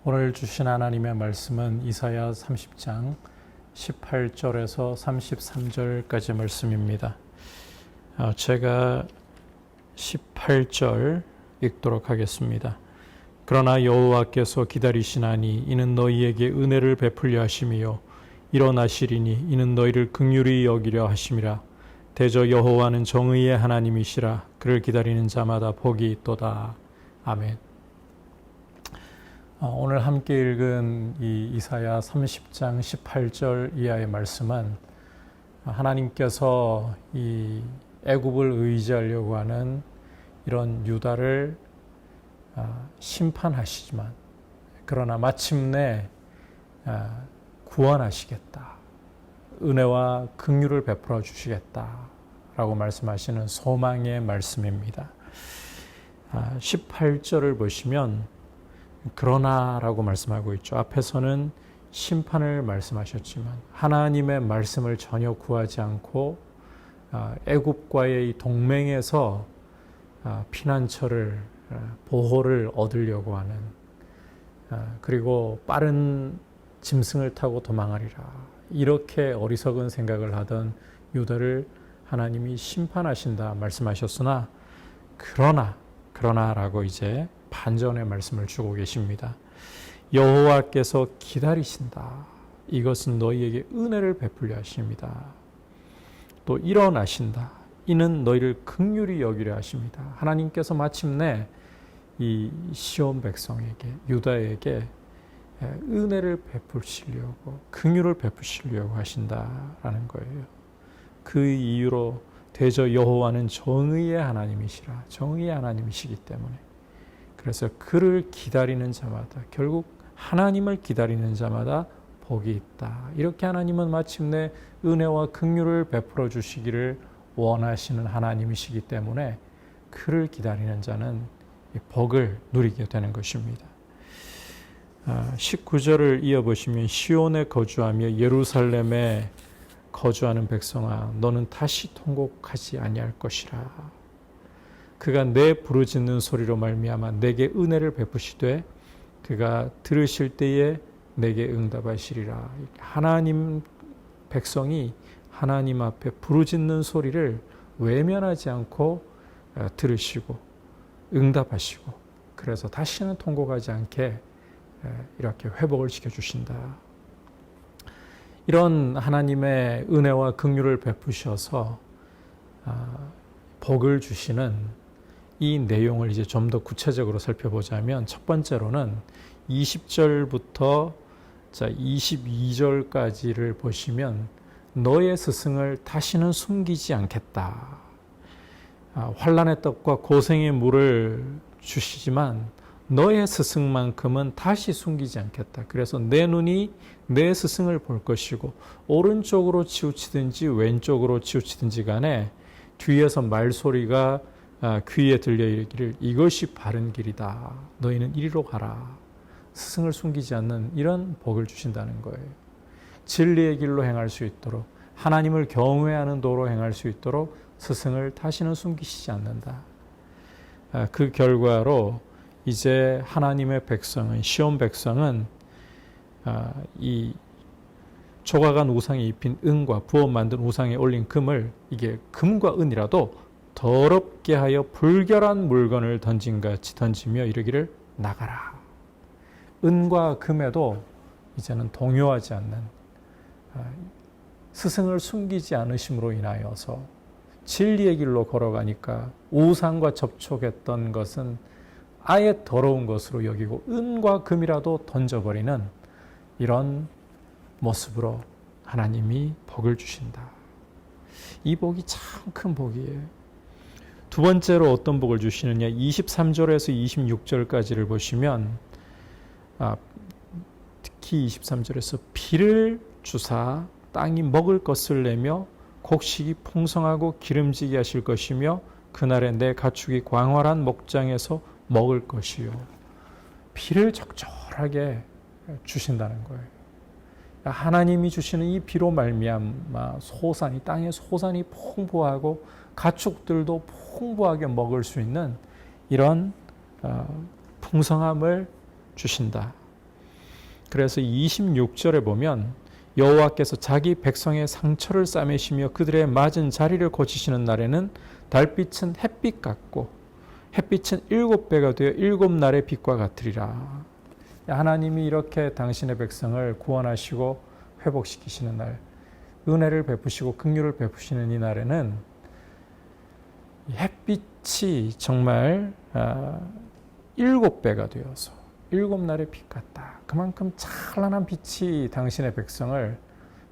오늘 주신 하나님의 말씀은 이사야 30장 18절에서 33절까지 말씀입니다. 제가 18절 읽도록 하겠습니다. 그러나 여호와께서 기다리시나니 이는 너희에게 은혜를 베풀려 하심이요 일어나시리니 이는 너희를 긍휼히 여기려 하심이라. 대저 여호와는 정의의 하나님이시라. 그를 기다리는 자마다 복이 있도다. 아멘. 오늘 함께 읽은 이 이사야 30장 18절 이하의 말씀은 하나님께서 이 애굽을 의지하려고 하는 이런 유다를 심판하시지만 그러나 마침내 구원하시겠다. 은혜와 긍휼을 베풀어 주시겠다라고 말씀하시는 소망의 말씀입니다. 18절을 보시면 그러나라고 말씀하고 있죠. 앞에서는 심판을 말씀하셨지만 하나님의 말씀을 전혀 구하지 않고 애굽과의 이 동맹에서 피난처를 보호를 얻으려고 하는 그리고 빠른 짐승을 타고 도망하리라 이렇게 어리석은 생각을 하던 유다를 하나님이 심판하신다 말씀하셨으나 그러나라고 이제 반전의 말씀을 주고 계십니다. 여호와께서 기다리신다. 이것은 너희에게 은혜를 베풀려 하십니다. 또 일어나신다. 이는 너희를 긍휼히 여기려 하십니다. 하나님께서 마침내 이 시온 백성에게 유다에게 은혜를 베푸시려고 긍휼을 베푸시려고 하신다라는 거예요. 그 이유로 대저 여호와는 정의의 하나님이시라. 정의의 하나님이시기 때문에 그래서 그를 기다리는 자마다 결국 하나님을 기다리는 자마다 복이 있다. 이렇게 하나님은 마침내 은혜와 긍휼을 베풀어 주시기를 원하시는 하나님이시기 때문에 그를 기다리는 자는 복을 누리게 되는 것입니다. 19절을 이어보시면 시온에 거주하며 예루살렘에 거주하는 백성아 너는 다시 통곡하지 아니할 것이라. 그가 내 부르짖는 소리로 말미암아 내게 은혜를 베푸시되 그가 들으실 때에 내게 응답하시리라. 하나님 백성이 하나님 앞에 부르짖는 소리를 외면하지 않고 들으시고 응답하시고 그래서 다시는 통곡하지 않게 이렇게 회복을 시켜주신다. 이런 하나님의 은혜와 긍휼을 베푸셔서 복을 주시는 이 내용을 이제 좀 더 구체적으로 살펴보자면 첫 번째로는 20절부터 22절까지를 보시면 너의 스승을 다시는 숨기지 않겠다. 환난의 떡과 고생의 물을 주시지만 너의 스승만큼은 다시 숨기지 않겠다. 그래서 내 눈이 내 스승을 볼 것이고 오른쪽으로 치우치든지 왼쪽으로 치우치든지 간에 뒤에서 말소리가 귀에 들려 이르기를 이것이 바른 길이다. 너희는 이리로 가라. 스승을 숨기지 않는 이런 복을 주신다는 거예요. 진리의 길로 행할 수 있도록 하나님을 경외하는 도로 행할 수 있도록 스승을 다시는 숨기시지 않는다. 그 결과로 이제 하나님의 백성은 시온 백성은 이 조각한 우상에 입힌 은과 부업 만든 우상에 올린 금을 이게 금과 은이라도 더럽게 하여 불결한 물건을 던진같이 던지며 이르기를 나가라. 은과 금에도 이제는 동요하지 않는 스승을 숨기지 않으심으로 인하여서 진리의 길로 걸어가니까 우상과 접촉했던 것은 아예 더러운 것으로 여기고 은과 금이라도 던져버리는 이런 모습으로 하나님이 복을 주신다. 이 복이 참 큰 복이에요. 두 번째로 어떤 복을 주시느냐 23절에서 26절까지를 보시면 특히 23절에서 비를 주사 땅이 먹을 것을 내며 곡식이 풍성하고 기름지게 하실 것이며 그날에 내 가축이 광활한 목장에서 먹을 것이요. 비를 적절하게 주신다는 거예요. 하나님이 주시는 이 비로 말미암아 소산이 땅의 소산이 풍부하고 가축들도 풍부하게 먹을 수 있는 이런 풍성함을 주신다. 그래서 26절에 보면 여호와께서 자기 백성의 상처를 싸매시며 그들의 맞은 자리를 고치시는 날에는 달빛은 햇빛 같고 햇빛은 7배가 되어 7날의 빛과 같으리라. 하나님이 이렇게 당신의 백성을 구원하시고 회복시키시는 날, 은혜를 베푸시고 긍휼을 베푸시는 이 날에는 햇빛이 정말 7배가 되어서 7날의 빛 같다. 그만큼 찬란한 빛이 당신의 백성을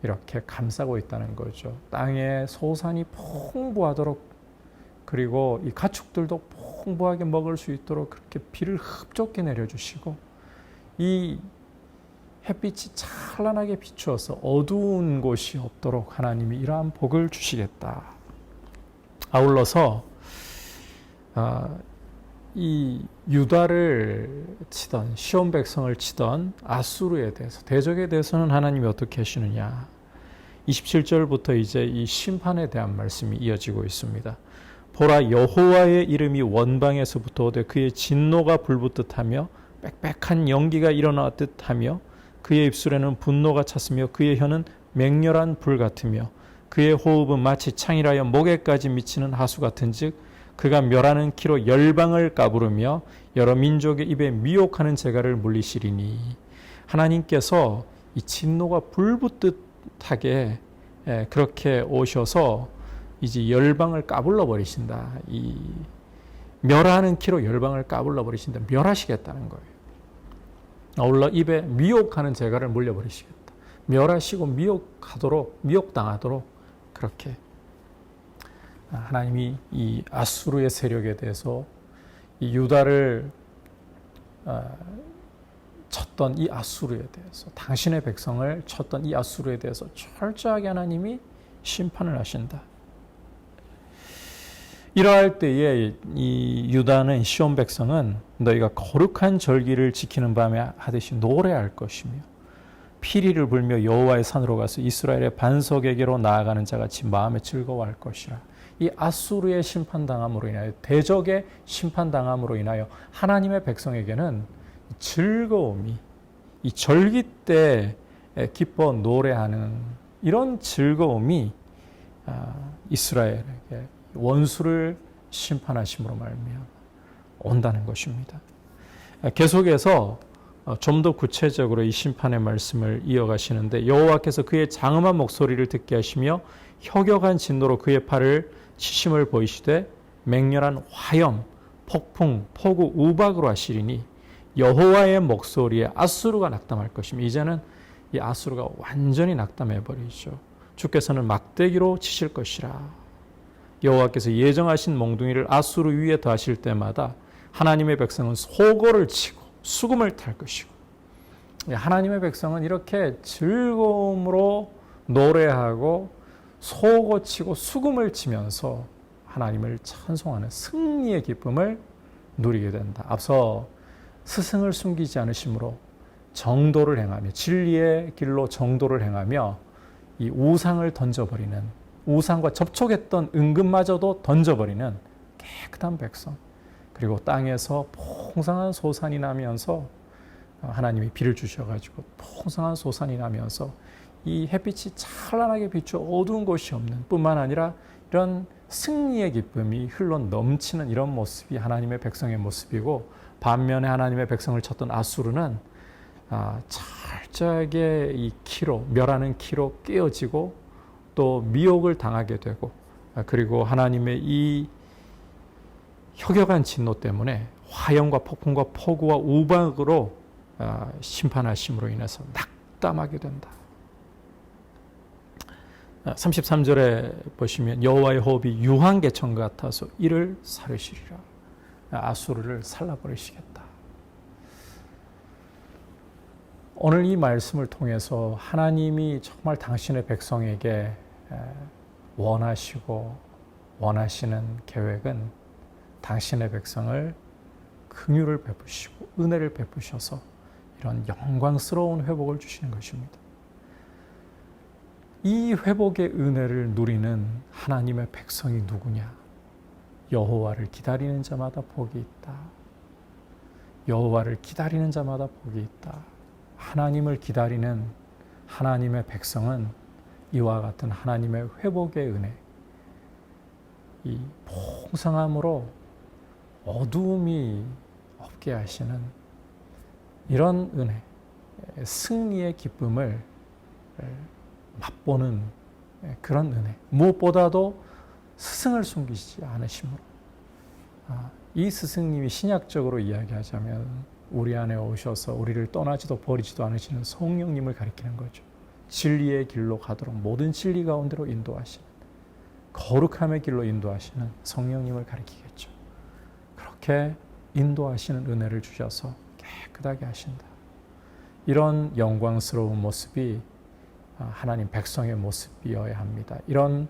이렇게 감싸고 있다는 거죠. 땅에 소산이 풍부하도록, 그리고 이 가축들도 풍부하게 먹을 수 있도록 그렇게 비를 흡족히 내려주시고, 이 햇빛이 찬란하게 비추어서 어두운 곳이 없도록 하나님이 이러한 복을 주시겠다. 아울러서 이 유다를 치던, 시온 백성을 치던 아수르에 대해서, 대적에 대해서는 하나님이 어떻게 하시느냐. 27절부터 이제 이 심판에 대한 말씀이 이어지고 있습니다. 보라, 여호와의 이름이 원방에서부터 오되 그의 진노가 불붙듯 하며 빽빽한 연기가 일어나듯 하며 그의 입술에는 분노가 찼으며 그의 혀는 맹렬한 불 같으며 그의 호흡은 마치 창이라여 목에까지 미치는 하수 같은즉 그가 멸하는 키로 열방을 까부르며 여러 민족의 입에 미혹하는 재갈을 물리시리니. 하나님께서 이 진노가 불붙듯하게 그렇게 오셔서 이제 열방을 까불러 버리신다. 이 멸하는 키로 열방을 까불러 버리신다. 멸하시겠다는 거예요. 아울러 입에 미혹하는 재갈을 물려버리시겠다. 멸하시고 미혹당하도록 그렇게 하나님이 이 아수르의 세력에 대해서 이 유다를 쳤던 이 아수르에 대해서, 당신의 백성을 쳤던 이 아수르에 대해서 철저하게 하나님이 심판을 하신다. 이러할 때에 이 유다는, 시온 백성은 너희가 거룩한 절기를 지키는 밤에 하듯이 노래할 것이며 피리를 불며 여호와의 산으로 가서 이스라엘의 반석에게로 나아가는 자같이 마음에 즐거워할 것이라. 이 아수르의 심판당함으로 인하여, 대적의 심판당함으로 인하여 하나님의 백성에게는 즐거움이, 이 절기 때 기뻐 노래하는 이런 즐거움이 이스라엘에게 원수를 심판하심으로 말미암아 온다는 것입니다. 계속해서 좀 더 구체적으로 이 심판의 말씀을 이어가시는데, 여호와께서 그의 장엄한 목소리를 듣게 하시며 혁혁한 진노로 그의 팔을 치심을 보이시되 맹렬한 화염, 폭풍, 폭우, 우박으로 하시리니 여호와의 목소리에 아수르가 낙담할 것입니다. 이제는 이 아수르가 완전히 낙담해 버리죠. 주께서는 막대기로 치실 것이라. 여호와께서 예정하신 몽둥이를 아수르 위에 더하실 때마다 하나님의 백성은 소고를 치고 수금을 탈 것이고, 하나님의 백성은 이렇게 즐거움으로 노래하고 소고 치고 수금을 치면서 하나님을 찬송하는 승리의 기쁨을 누리게 된다. 앞서 스승을 숨기지 않으심으로 정도를 행하며, 진리의 길로 정도를 행하며 이 우상을 던져버리는, 우상과 접촉했던 은금마저도 던져버리는 깨끗한 백성, 그리고 땅에서 풍성한 소산이 나면서 하나님이 비를 주셔가지고 풍성한 소산이 나면서 이 햇빛이 찬란하게 비추어 어두운 곳이 없는, 뿐만 아니라 이런 승리의 기쁨이 흘러 넘치는 이런 모습이 하나님의 백성의 모습이고, 반면에 하나님의 백성을 쳤던 아수르는 철저하게 이 키로, 멸하는 키로 깨어지고 또 미혹을 당하게 되고, 그리고 하나님의 이 혁혁한 진노 때문에 화염과 폭풍과 폭우와 우박으로 심판하심으로 인해서 낙담하게 된다. 33절에 보시면 여호와의 호흡이 유황개천 같아서 이를 사르시리라. 아수르를 살라버리시겠다. 오늘 이 말씀을 통해서 하나님이 정말 당신의 백성에게 원하시고 원하시는 계획은 당신의 백성을 긍휼을 베푸시고 은혜를 베푸셔서 이런 영광스러운 회복을 주시는 것입니다. 이 회복의 은혜를 누리는 하나님의 백성이 누구냐? 여호와를 기다리는 자마다 복이 있다. 여호와를 기다리는 자마다 복이 있다. 하나님을 기다리는 하나님의 백성은 이와 같은 하나님의 회복의 은혜, 이 풍성함으로 어두움이 없게 하시는 이런 은혜, 승리의 기쁨을 맛보는 그런 은혜, 무엇보다도 스승을 숨기지 않으심으로, 이 스승님이 신약적으로 이야기하자면 우리 안에 오셔서 우리를 떠나지도 버리지도 않으시는 성령님을 가리키는 거죠. 진리의 길로 가도록 모든 진리 가운데로 인도하시는, 거룩함의 길로 인도하시는 성령님을 가리키겠죠. 그렇게 인도하시는 은혜를 주셔서 깨끗하게 하신다. 이런 영광스러운 모습이 하나님 백성의 모습이어야 합니다. 이런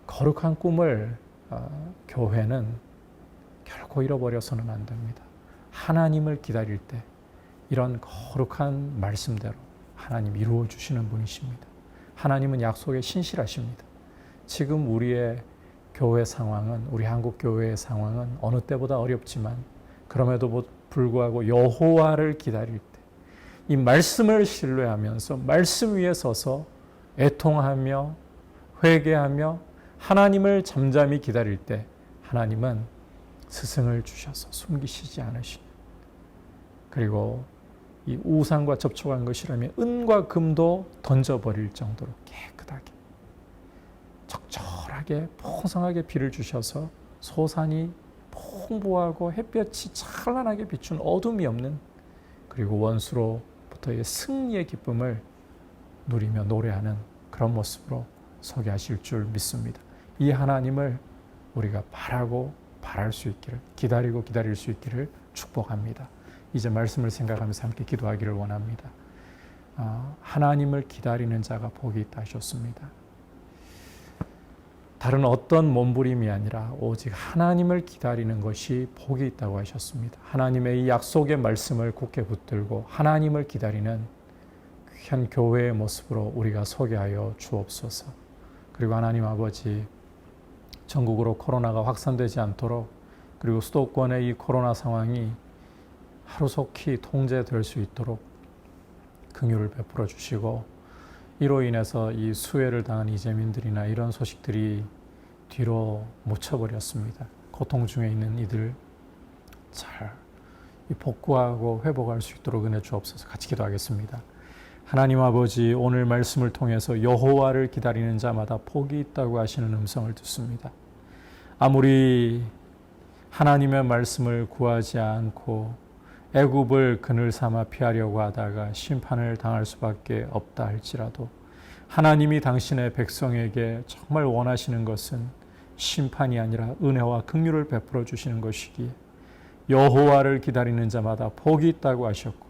거룩한 꿈을 교회는 결코 잃어버려서는 안 됩니다. 하나님을 기다릴 때 이런 거룩한 말씀대로 하나님 이루어 주시는 분이십니다. 하나님은 약속에 신실하십니다. 지금 우리의 교회 상황은, 우리 한국 교회의 상황은 어느 때보다 어렵지만 그럼에도 불구하고 여호와를 기다릴 때 이 말씀을 신뢰하면서 말씀 위에 서서 애통하며 회개하며 하나님을 잠잠히 기다릴 때 하나님은 스승을 주셔서 숨기시지 않으시는, 그리고 이 우상과 접촉한 것이라면 은과 금도 던져버릴 정도로 깨끗하게 적절하게 풍성하게 비를 주셔서 소산이 풍부하고 햇볕이 찬란하게 비춘 어둠이 없는, 그리고 원수로부터의 승리의 기쁨을 누리며 노래하는 그런 모습으로 서게 하실 줄 믿습니다. 이 하나님을 우리가 바랄 수 있기를, 기다리고 기다릴 수 있기를 축복합니다. 이제 말씀을 생각하면서 함께 기도하기를 원합니다. 하나님을 기다리는 자가 복이 있다 하셨습니다. 다른 어떤 몸부림이 아니라 오직 하나님을 기다리는 것이 복이 있다고 하셨습니다. 하나님의 이 약속의 말씀을 굳게 붙들고 하나님을 기다리는 귀한 교회의 모습으로 우리가 서게 하여 주옵소서. 그리고 하나님 아버지, 전국으로 코로나가 확산되지 않도록, 그리고 수도권의 이 코로나 상황이 하루속히 통제될 수 있도록 긍휼을 베풀어 주시고, 이로 인해서 이 수해를 당한 이재민들이나 이런 소식들이 뒤로 묻혀버렸습니다. 고통 중에 있는 이들 잘 복구하고 회복할 수 있도록 은혜 주옵소서. 같이 기도하겠습니다. 하나님 아버지, 오늘 말씀을 통해서 여호와를 기다리는 자마다 복이 있다고 하시는 음성을 듣습니다. 아무리 하나님의 말씀을 구하지 않고 애굽을 그늘 삼아 피하려고 하다가 심판을 당할 수밖에 없다 할지라도 하나님이 당신의 백성에게 정말 원하시는 것은 심판이 아니라 은혜와 긍휼을 베풀어 주시는 것이기에 여호와를 기다리는 자마다 복이 있다고 하셨고,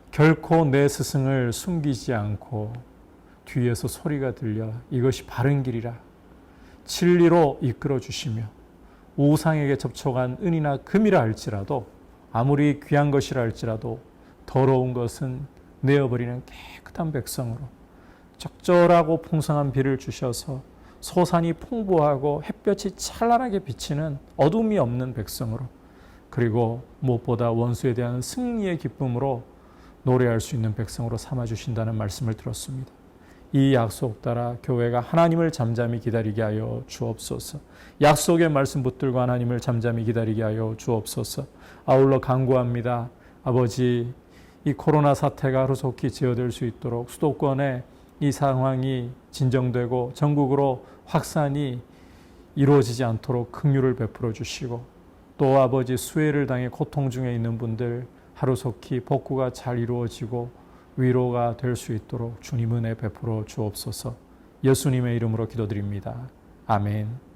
결코 내 스승을 숨기지 않고 뒤에서 소리가 들려 이것이 바른 길이라 진리로 이끌어 주시며, 우상에게 접촉한 은이나 금이라 할지라도, 아무리 귀한 것이라 할지라도 더러운 것은 내어버리는 깨끗한 백성으로 적절하고 풍성한 비를 주셔서 소산이 풍부하고 햇볕이 찬란하게 비치는 어둠이 없는 백성으로, 그리고 무엇보다 원수에 대한 승리의 기쁨으로 노래할 수 있는 백성으로 삼아주신다는 말씀을 들었습니다. 이 약속 따라 교회가 하나님을 잠잠히 기다리게 하여 주옵소서. 약속의 말씀 붙들고 하나님을 잠잠히 기다리게 하여 주옵소서. 아울러 간구합니다. 아버지, 이 코로나 사태가 하루속히 제어될 수 있도록 수도권에 이 상황이 진정되고 전국으로 확산이 이루어지지 않도록 긍휼을 베풀어 주시고, 또 아버지, 수해를 당해 고통 중에 있는 분들 하루속히 복구가 잘 이루어지고 위로가 될 수 있도록 주님 은혜 베풀어 주옵소서. 예수님의 이름으로 기도드립니다. 아멘.